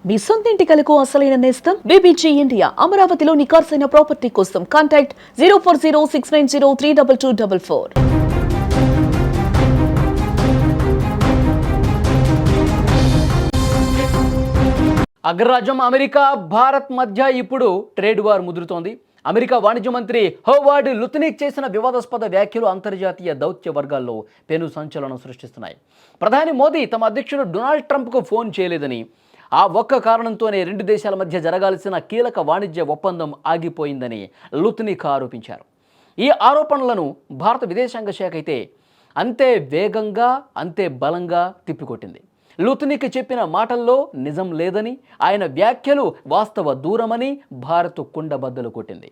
మీ సొంత ఇంటి కలకు అసలైన నేస్తం బీబీజీ ఇండియా. అమరావతిలో నికార్సైన ప్రాపర్టీ కోసం కాంటాక్ట్ 0406903224. అగ్రరాజ్యం అమెరికా భారత్ మధ్య ఇప్పుడు ట్రేడ్ వార్ ముదురుతోంది. అమెరికా వాణిజ్య మంత్రి హోవార్డ్ లుత్నిక్ చేసిన వివాదాస్పద వ్యాఖ్యలు అంతర్జాతీయ దౌత్య వర్గాల్లో పెను సంచలనం సృష్టిస్తున్నాయి. ప్రధాని మోదీ తమ అధ్యక్షుడు డొనాల్డ్ ట్రంప్కు ఫోన్ చేయలేదని, ఆ ఒక్క కారణంతోనే రెండు దేశాల మధ్య జరగాల్సిన కీలక వాణిజ్య ఒప్పందం ఆగిపోయిందని లుత్నిక్ ఆరోపించారు. ఈ ఆరోపణలను భారత విదేశాంగ శాఖ అయితే అంతే వేగంగా అంతే బలంగా తిప్పికొట్టింది. లుత్నిక్ చెప్పిన మాటల్లో నిజం లేదని, ఆయన వ్యాఖ్యలు వాస్తవ దూరమని భారత్ కుండబద్దలు కొట్టింది.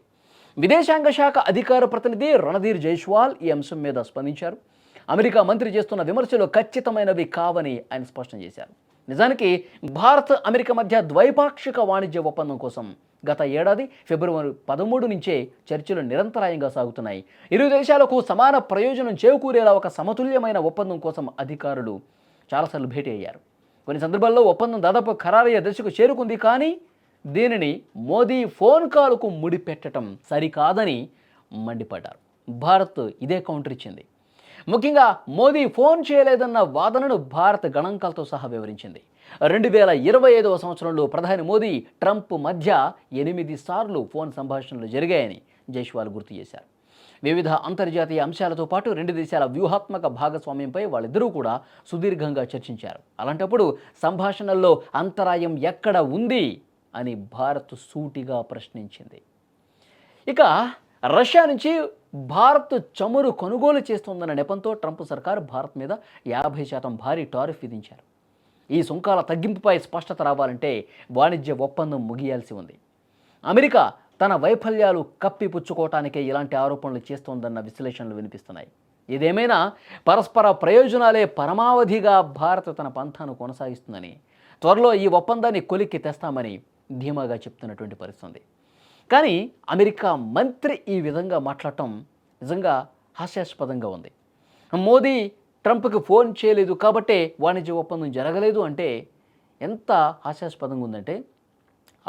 విదేశాంగ శాఖ అధికార ప్రతినిధి రణధీర్ జైస్వాల్ ఈ అంశం మీద స్పందించారు. అమెరికా మంత్రి చేస్తున్న విమర్శలు ఖచ్చితమైనవి కావని ఆయన స్పష్టం చేశారు. నిజానికి భారత్ అమెరికా మధ్య ద్వైపాక్షిక వాణిజ్య ఒప్పందం కోసం గత ఏడాది ఫిబ్రవరి 13 నుంచే చర్చలు నిరంతరాయంగా సాగుతున్నాయి. ఇరు దేశాలకు సమాన ప్రయోజనం చేకూరేలా ఒక సమతుల్యమైన ఒప్పందం కోసం అధికారులు చాలాసార్లు భేటీ అయ్యారు. కొన్ని సందర్భాల్లో ఒప్పందం దాదాపు ఖరారయ్యే దశకు చేరుకుంది. కానీ దీనిని మోదీ ఫోన్ కాల్కు ముడిపెట్టడం సరికాదని మండిపడ్డారు. భారత్ ఇదే కౌంటర్ ఇచ్చింది. ముఖ్యంగా మోదీ ఫోన్ చేయలేదన్న వాదనను భారత్ గణాంకాలతో సహా వివరించింది. 2025వ సంవత్సరంలో ప్రధాని మోదీ ట్రంప్ మధ్య 8 సార్లు ఫోన్ సంభాషణలు జరిగాయని జైస్వాల్ గుర్తు చేశారు. వివిధ అంతర్జాతీయ అంశాలతో పాటు రెండు దేశాల వ్యూహాత్మక భాగస్వామ్యంపై వాళ్ళిద్దరూ కూడా సుదీర్ఘంగా చర్చించారు. అలాంటప్పుడు సంభాషణల్లో అంతరాయం ఎక్కడ ఉంది అని భారత్ సూటిగా ప్రశ్నించింది. ఇక రష్యా నుంచి భారత్ చమురు కొనుగోలు చేస్తోందన్న నెపంతో ట్రంప్ సర్కార్ భారత్ మీద 50% భారీ టారిఫ్ విధించారు. ఈ సుంకాల తగ్గింపుపై స్పష్టత రావాలంటే వాణిజ్య ఒప్పందం ముగియాల్సి ఉంది. అమెరికా తన వైఫల్యాలు కప్పిపుచ్చుకోవటానికే ఇలాంటి ఆరోపణలు చేస్తోందన్న విశ్లేషణలు వినిపిస్తున్నాయి. ఇదేమైనా పరస్పర ప్రయోజనాలే పరమావధిగా భారత్ తన పంథాను కొనసాగిస్తుందని, త్వరలో ఈ ఒప్పందాన్ని కొలిక్కి తెస్తామని ధీమాగా చెప్తున్నటువంటి పరిస్థితి. కానీ అమెరికా మంత్రి ఈ విధంగా మాట్లాడటం నిజంగా హాస్యాస్పదంగా ఉంది. మోదీ ట్రంప్కి ఫోన్ చేయలేదు కాబట్టే వాణిజ్య ఒప్పందం జరగలేదు అంటే ఎంత హాస్యాస్పదంగా ఉందంటే,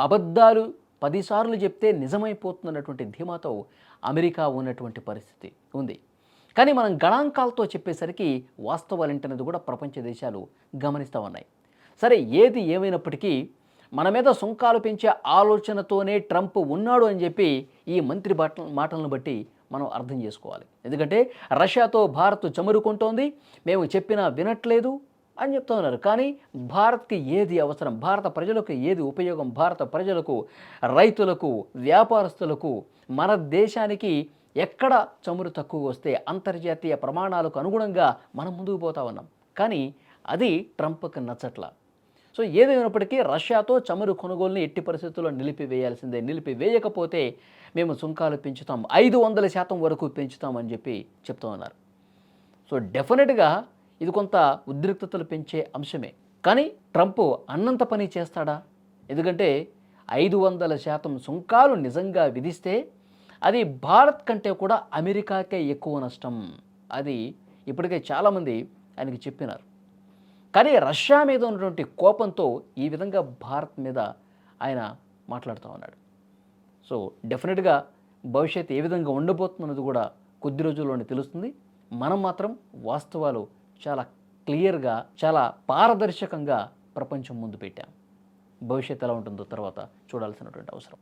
అబద్ధాలు 10 సార్లు చెప్తే నిజమైపోతున్నటువంటి ధీమాతో అమెరికా ఉన్నటువంటి పరిస్థితి ఉంది. కానీ మనం గణాంకాలతో చెప్పేసరికి వాస్తవాలు ఏంటనేది కూడా ప్రపంచ దేశాలు గమనిస్తూ ఉన్నాయి. సరే, ఏది ఏమైనప్పటికీ మన మీద సుంకాలు పెంచే ఆలోచనతోనే ట్రంప్ ఉన్నాడు అని చెప్పి ఈ మంత్రి మాటలను బట్టి మనం అర్థం చేసుకోవాలి. ఎందుకంటే రష్యాతో భారత్ చమురు కొంటోంది, మేము చెప్పినా వినట్లేదు అని చెప్తూ ఉన్నారు. కానీ భారత్కి ఏది అవసరం, భారత ప్రజలకు ఏది ఉపయోగం, భారత ప్రజలకు, రైతులకు, వ్యాపారస్తులకు, మన దేశానికి ఎక్కడ చమురు తక్కువ వస్తే అంతర్జాతీయ ప్రమాణాలకు అనుగుణంగా మనం ముందుకు పోతా ఉన్నాం. కానీ అది ట్రంప్కి నచ్చట్లా. సో ఏదైనప్పటికీ రష్యాతో చమురు కొనుగోలుని ఎట్టి పరిస్థితుల్లో నిలిపివేయాల్సిందే. నిలిపివేయకపోతే మేము సుంకాలు పెంచుతాం, 500% వరకు పెంచుతామని చెప్పి చెప్తూ ఉన్నారు. సో డెఫినెట్గా ఇది కొంత ఉద్రిక్తతలు పెంచే అంశమే. కానీ ట్రంప్ అన్నంత పని చేస్తాడా? ఎందుకంటే 500% సుంకాలు నిజంగా విధిస్తే అది భారత్ కంటే కూడా అమెరికాకే ఎక్కువ నష్టం. అది ఇప్పటికే చాలామంది ఆయనకి చెప్పినారు. కానీ రష్యా మీద ఉన్నటువంటి కోపంతో ఈ విధంగా భారత్ మీద ఆయన మాట్లాడుతూ ఉన్నాడు. సో డెఫినెట్గా భవిష్యత్తు ఏ విధంగా ఉండబోతున్నది కూడా కొద్ది రోజుల్లోనే తెలుస్తుంది. మనం మాత్రం వాస్తవాలు చాలా క్లియర్గా, చాలా పారదర్శకంగా ప్రపంచం ముందు పెట్టాం. భవిష్యత్తు ఎలా ఉంటుందో తర్వాత చూడాల్సినటువంటి అవసరం.